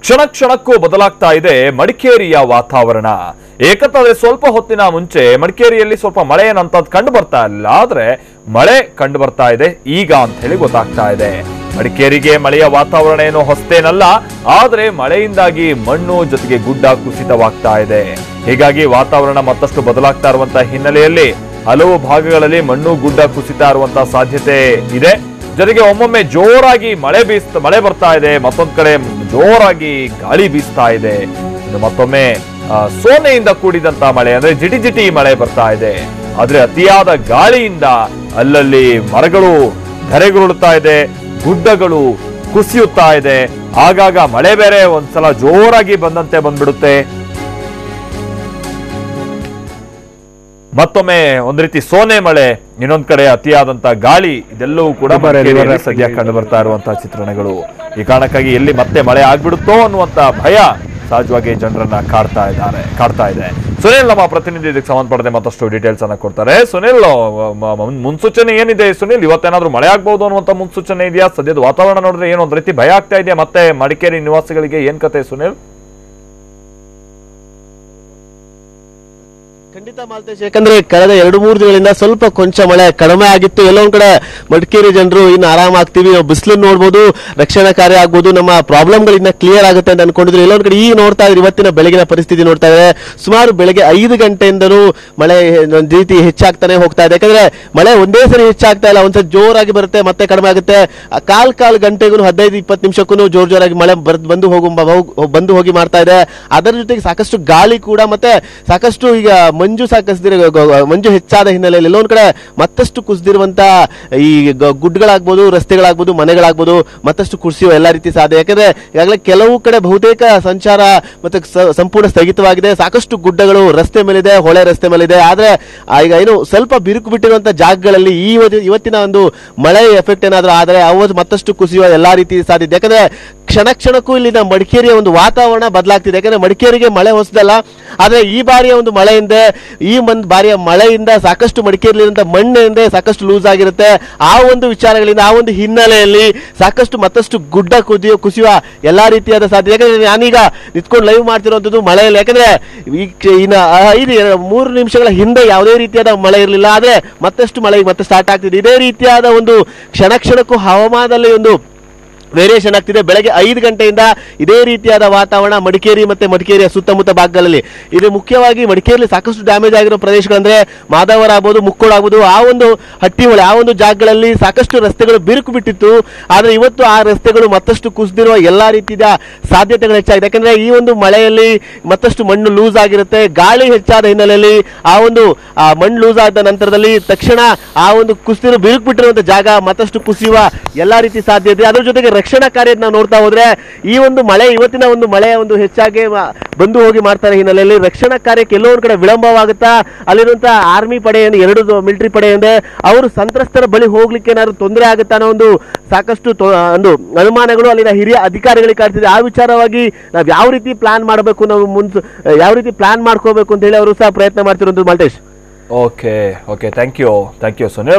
ಕ್ಷಣ ಕ್ಷಣಕ್ಕೂ ಬದಲಾಗ್ತಾ ಇದೆ ಮಡಿಕೇರಿಯ ವಾತಾವರಣ. ಏಕಂತಂದ್ರೆ ಸ್ವಲ್ಪ ಹೊತ್ತಿನ ಮುಂಚೆ ಮಡಿಕೇರಿಯಲ್ಲಿ ಸ್ವಲ್ಪ ಮಳೆ ಏನಂತದ್ದು ಕಂಡು ಬರ್ತಾ ಇಲ್ಲ, ಆದ್ರೆ ಮಳೆ ಕಂಡು ಬರ್ತಾ ಇದೆ ಈಗ ಅಂತ ಹೇಳಿ ಗೊತ್ತಾಗ್ತಾ ಇದೆ. ಮಡಿಕೇರಿಗೆ ಮಳೆಯ ವಾತಾವರಣ ಏನು ಹೊಸತೇನಲ್ಲ, ಆದ್ರೆ ಮಳೆಯಿಂದಾಗಿ ಮಣ್ಣು ಜೊತೆಗೆ ಗುಡ್ಡ ಕುಸಿತವಾಗ್ತಾ ಇದೆ. ಹೀಗಾಗಿ ವಾತಾವರಣ ಮತ್ತಷ್ಟು ಬದಲಾಗ್ತಾ ಇರುವಂತಹ ಹಿನ್ನೆಲೆಯಲ್ಲಿ ಹಲವು ಭಾಗಗಳಲ್ಲಿ ಮಣ್ಣು ಗುಡ್ಡ ಕುಸಿತ ಇರುವಂತಹ ಸಾಧ್ಯತೆ ಇದೆ. ಜೊತೆಗೆ ಒಮ್ಮೊಮ್ಮೆ ಜೋರಾಗಿ ಮಳೆ ಬರ್ತಾ ಇದೆ, ಮತ್ತೊಂದ್ ಕಡೆ ಜೋರಾಗಿ ಗಾಳಿ ಬೀಸ್ತಾ ಇದೆ. ಇನ್ನು ಮತ್ತೊಮ್ಮೆ ಸೋನೆಯಿಂದ ಕೂಡಿದಂತ ಮಳೆ ಅಂದ್ರೆ ಜಿಟಿ ಜಿಟಿ ಮಳೆ ಬರ್ತಾ ಇದೆ. ಆದ್ರೆ ಅತಿಯಾದ ಗಾಳಿಯಿಂದ ಅಲ್ಲಲ್ಲಿ ಮರಗಳು ಧರೆಗುರುಳ್ತಾ ಇದೆ, ಗುಡ್ಡಗಳು ಕುಸಿಯುತ್ತಾ ಇದೆ. ಆಗಾಗ ಮಳೆ ಬೇರೆ ಒಂದ್ಸಲ ಜೋರಾಗಿ ಬಂದಂತೆ ಬಂದ್ಬಿಡುತ್ತೆ, ಮತ್ತೊಮ್ಮೆ ಒಂದ್ ರೀತಿ ಸೋನೆ ಮಳೆ, ಇನ್ನೊಂದ್ ಕಡೆ ಅತಿಯಾದಂತ ಗಾಳಿ, ಇದೆಲ್ಲವೂ ಕೂಡ ಸದ್ಯ ಕಂಡು ಬರ್ತಾ ಇರುವಂತಹ ಚಿತ್ರಣಗಳು. ಈ ಕಾರಣಕ್ಕಾಗಿ ಎಲ್ಲಿ ಮತ್ತೆ ಮಳೆ ಆಗ್ಬಿಡುತ್ತೋ ಅನ್ನುವಂತ ಭಯ ಸಹಜವಾಗಿ ಜನರನ್ನ ಕಾಡ್ತಾ ಇದೆ. ಸುನಿಲ್ ನಮ್ಮ ಪ್ರತಿನಿಧಿ ಇದಕ್ಕೆ ಸಂಬಂಧಪಡದೆ ಮತ್ತಷ್ಟು ಡೀಟೇಲ್ಸ್ ಅನ್ನ ಕೊಡ್ತಾರೆ. ಸುನಿಲ್, ಮುನ್ಸೂಚನೆ ಏನಿದೆ ಸುನಿಲ್? ಇವತ್ತೇನಾದ್ರೂ ಮಳೆ ಆಗ್ಬಹುದು ಅನ್ನುವಂತ ಮುನ್ಸೂಚನೆ ಇದೆಯಾ? ಸದ್ಯದ ವಾತಾವರಣ ನೋಡಿದ್ರೆ ಏನೋ ಒಂದ್ ರೀತಿ ಭಯ ಆಗ್ತಾ ಇದೆಯಾ ಮತ್ತೆ ಮಡಿಕೇರಿ ನಿವಾಸಿಗಳಿಗೆ? ಏನ್ ಕತೆ ಸುನಿಲ್? ಖಂಡಿತ ಮಾಲ್ತೇಶ್, ಯಾಕಂದ್ರೆ ಕಳೆದ 2-3 ದಿನಗಳಿಂದ ಸ್ವಲ್ಪ ಕೊಂಚ ಮಳೆ ಕಡಿಮೆ ಆಗಿತ್ತು. ಎಲ್ಲೊಂದ್ ಕಡೆ ಮಡಿಕೇರಿ ಜನರು ಇನ್ನು ಆರಾಮಾಗ್ತೀವಿ, ನಾವು ಬಿಸಿಲನ್ನು ನೋಡ್ಬೋದು, ರಕ್ಷಣಾ ಕಾರ್ಯ ಆಗ್ಬೋದು, ನಮ್ಮ ಪ್ರಾಬ್ಲಮ್ಗಳಿಂದ ಕ್ಲಿಯರ್ ಆಗುತ್ತೆ ಅಂತ ಅನ್ಕೊಂಡಿದ್ರು. ಎಲ್ಲೊಂದ್ ಕಡೆ ಈಗ ನೋಡ್ತಾ ಇದ್ರೆ ಇವತ್ತಿನ ಬೆಳಗಿನ ಪರಿಸ್ಥಿತಿ ನೋಡ್ತಾ ಇದ್ರೆ ಸುಮಾರು ಬೆಳಗ್ಗೆ 5 ಗಂಟೆಯಿಂದನೂ ಮಳೆ ಒಂದ್ ರೀತಿ ಹೆಚ್ಚಾಗ್ತಾನೆ ಹೋಗ್ತಾ ಇದೆ. ಯಾಕಂದ್ರೆ ಮಳೆ ಒಂದೇ ಸರಿ ಹೆಚ್ಚಾಗ್ತಾ ಇಲ್ಲ, ಒಂದ್ಸರಿ ಜೋರಾಗಿ ಬರುತ್ತೆ ಮತ್ತೆ ಕಡಿಮೆ ಆಗುತ್ತೆ. ಕಾಲ್ ಗಂಟೆಗೂ 15-20 ನಿಮಿಷಕ್ಕೂ ಜೋರಾಗಿ ಮಳೆ ಬಂದು ಹೋಗಿ ಮಾಡ್ತಾ ಇದೆ. ಅದರ ಜೊತೆಗೆ ಸಾಕಷ್ಟು ಗಾಳಿ ಕೂಡ, ಮತ್ತೆ ಸಾಕಷ್ಟು ಈಗ ಮಂಜು ಹೆಚ್ಚಾದ ಹಿನ್ನೆಲೆಯಲ್ಲಿ ಎಲ್ಲೊಂದ್ ಕಡೆ ಮತ್ತಷ್ಟು ಕುಸಿದಿರುವಂತ ಈ ಗುಡ್ಡಗಳಾಗ್ಬೋದು, ರಸ್ತೆಗಳಾಗ್ಬೋದು, ಮನೆಗಳಾಗ್ಬೋದು ಮತ್ತಷ್ಟು ಕುಸಿಯುವ ಎಲ್ಲಾ ರೀತಿ ಸಾಧ್ಯ. ಯಾಕಂದ್ರೆ ಈಗಾಗಲೇ ಕೆಲವು ಕಡೆ ಬಹುತೇಕ ಸಂಚಾರ ಮತ್ತೆ ಸಂಪೂರ್ಣ ಸ್ಥಗಿತವಾಗಿದೆ. ಸಾಕಷ್ಟು ಗುಡ್ಡಗಳು ರಸ್ತೆ ಮೇಲಿದೆ, ಹೊಳೆ ರಸ್ತೆ ಮೇಲಿದೆ. ಆದ್ರೆ ಈಗ ಏನು ಸ್ವಲ್ಪ ಬಿರುಕು ಬಿಟ್ಟಿರುವಂತಹ ಜಾಗಗಳಲ್ಲಿ ಇವತ್ತಿನ ಒಂದು ಮಳೆ ಎಫೆಕ್ಟ್ ಏನಾದ್ರೂ ಆದ್ರೆ ಅವು ಮತ್ತಷ್ಟು ಕುಸಿಯುವ ಎಲ್ಲಾ ರೀತಿ ಸಾಧ್ಯತೆ. ಯಾಕಂದ್ರೆ ಕ್ಷಣಕ್ಕೂ ಇಲ್ಲಿನ ಮಡಿಕೇರಿಯ ಒಂದು ವಾತಾವರಣ ಬದಲಾಗ್ತಿದೆ. ಯಾಕಂದ್ರೆ ಮಡಿಕೇರಿಗೆ ಮಳೆ ಹೊಸದಲ್ಲ, ಆದ್ರೆ ಈ ಬಾರಿಯ ಒಂದು ಬಾರಿಯ ಮಳೆಯಿಂದ ಸಾಕಷ್ಟು ಮಡಿಕೇರಿಯಲ್ಲಿರುವಂತಹ ಮಣ್ಣಿಂದ ಸಾಕಷ್ಟು ಲೂಸ್ ಆಗಿರುತ್ತೆ. ಆ ಒಂದು ವಿಚಾರಗಳಿಂದ, ಆ ಒಂದು ಹಿನ್ನೆಲೆಯಲ್ಲಿ ಸಾಕಷ್ಟು ಮತ್ತಷ್ಟು ಗುಡ್ಡ ಕುಸಿಯುವ ಎಲ್ಲಾ ರೀತಿಯಾದ ಸಾಧ್ಯತೆ. ಯಾಕಂದ್ರೆ ನಾನೀಗ ನಿಂತ್ಕೊಂಡು ಲೈವ್ ಮಾಡ್ತಿರುವಂತದ್ದು ಮಳೆಯಲ್ಲಿ. ಯಾಕಂದ್ರೆ ಇನ್ನ 3 ನಿಮಿಷಗಳ ಹಿಂದೆ ಯಾವುದೇ ರೀತಿಯಾದ ಮಳೆ ಇರಲಿಲ್ಲ, ಆದ್ರೆ ಮತ್ತಷ್ಟು ಮಳೆ ಮತ್ತೆ ಸ್ಟಾರ್ಟ್ ಆಗ್ತಿದೆ. ಇದೇ ರೀತಿಯಾದ ಒಂದು ಕ್ಷಣಕ್ಕೂ ಹವಾಮಾನದಲ್ಲಿ ಒಂದು ವೇರಿಯೇಷನ್ ಆಗ್ತಿದೆ. ಬೆಳಗ್ಗೆ 5 ಗಂಟೆಯಿಂದ ಇದೇ ರೀತಿಯಾದ ವಾತಾವರಣ ಮಡಿಕೇರಿ ಮತ್ತೆ ಮಡಿಕೇರಿಯ ಸುತ್ತಮುತ್ತ ಭಾಗಗಳಲ್ಲಿ. ಇದು ಮುಖ್ಯವಾಗಿ ಮಡಿಕೇರಿಯಲ್ಲಿ ಸಾಕಷ್ಟು ಡ್ಯಾಮೇಜ್ ಆಗಿರೋ ಪ್ರದೇಶಗಳಂದ್ರೆ ಮಾದವರ ಆಗ್ಬೋದು, ಮುಕ್ಕೋಳ ಆಗ್ಬೋದು, ಆ ಒಂದು ಹಟ್ಟಿಹೊಳೆ, ಆ ಒಂದು ಜಾಗಗಳಲ್ಲಿ ಸಾಕಷ್ಟು ರಸ್ತೆಗಳು ಬಿರುಕು ಬಿಟ್ಟಿತ್ತು. ಆದ್ರೆ ಇವತ್ತು ಆ ರಸ್ತೆಗಳು ಮತ್ತಷ್ಟು ಕುಸಿದಿರುವ ಎಲ್ಲಾ ರೀತಿಯ ಸಾಧ್ಯತೆಗಳು ಹೆಚ್ಚಾಗಿದೆ. ಯಾಕಂದ್ರೆ ಈ ಒಂದು ಮಳೆಯಲ್ಲಿ ಮತ್ತಷ್ಟು ಮಣ್ಣು ಲೂಸ್ ಆಗಿರುತ್ತೆ, ಗಾಳಿ ಹೆಚ್ಚಾದ ಹಿನ್ನೆಲೆಯಲ್ಲಿ ಆ ಒಂದು ಮಣ್ಣು ಲೂಸ್ ಆದ ನಂತರದಲ್ಲಿ ತಕ್ಷಣ ಆ ಒಂದು ಕುಸಿದಿರೋ ಬಿರುಕು ಬಿಟ್ಟಿರುವಂತಹ ಜಾಗ ಮತ್ತಷ್ಟು ಕುಸಿಯುವ ಎಲ್ಲಾ ರೀತಿ ಸಾಧ್ಯತೆ. ಅದರ ಜೊತೆಗೆ ರಕ್ಷಣಾ ಕಾರ್ಯ ನಾವು ನೋಡ್ತಾ ಹೋದ್ರೆ ಈ ಒಂದು ಮಳೆ, ಇವತ್ತಿನ ಒಂದು ಮಳೆ ಒಂದು ಹೆಚ್ಚಾಗಿ ಬಂದು ಹೋಗಿ ಮಾಡ್ತಾರೆ ಹಿನ್ನೆಲೆಯಲ್ಲಿ ರಕ್ಷಣಾ ಕಾರ್ಯಕ್ಕೆ ಎಲ್ಲೊಂದು ಕಡೆ ವಿಳಂಬವಾಗುತ್ತಾ. ಅಲ್ಲಿರುವಂತಹ ಆರ್ಮಿ ಪಡೆ, 2 ಮಿಲಿಟರಿ ಪಡೆ ಇದೆ, ಅವರು ಸಂತ್ರಸ್ತರ ಬಳಿ ಹೋಗ್ಲಿಕ್ಕೆ ಏನಾದ್ರು ತೊಂದರೆ ಆಗುತ್ತಾ ಅನ್ನೋ ಒಂದು ಸಾಕಷ್ಟು ಒಂದು ಅನುಮಾನಗಳು ಅಲ್ಲಿನ ಹಿರಿಯ ಅಧಿಕಾರಿಗಳಿಗೆ ಕಾಡ್ತಿದೆ. ಆ ವಿಚಾರವಾಗಿ ನಾವು ಯಾವ ರೀತಿ ಪ್ಲಾನ್ ಮಾಡಬೇಕು, ನಾವು ಯಾವ ರೀತಿ ಪ್ಲಾನ್ ಮಾಡ್ಕೋಬೇಕು ಅಂತ ಹೇಳಿ ಅವರು ಸಹ ಪ್ರಯತ್ನ ಮಾಡ್ತಿರುವಂತದ್ದು Maltesh. Okay, thank you Sunil.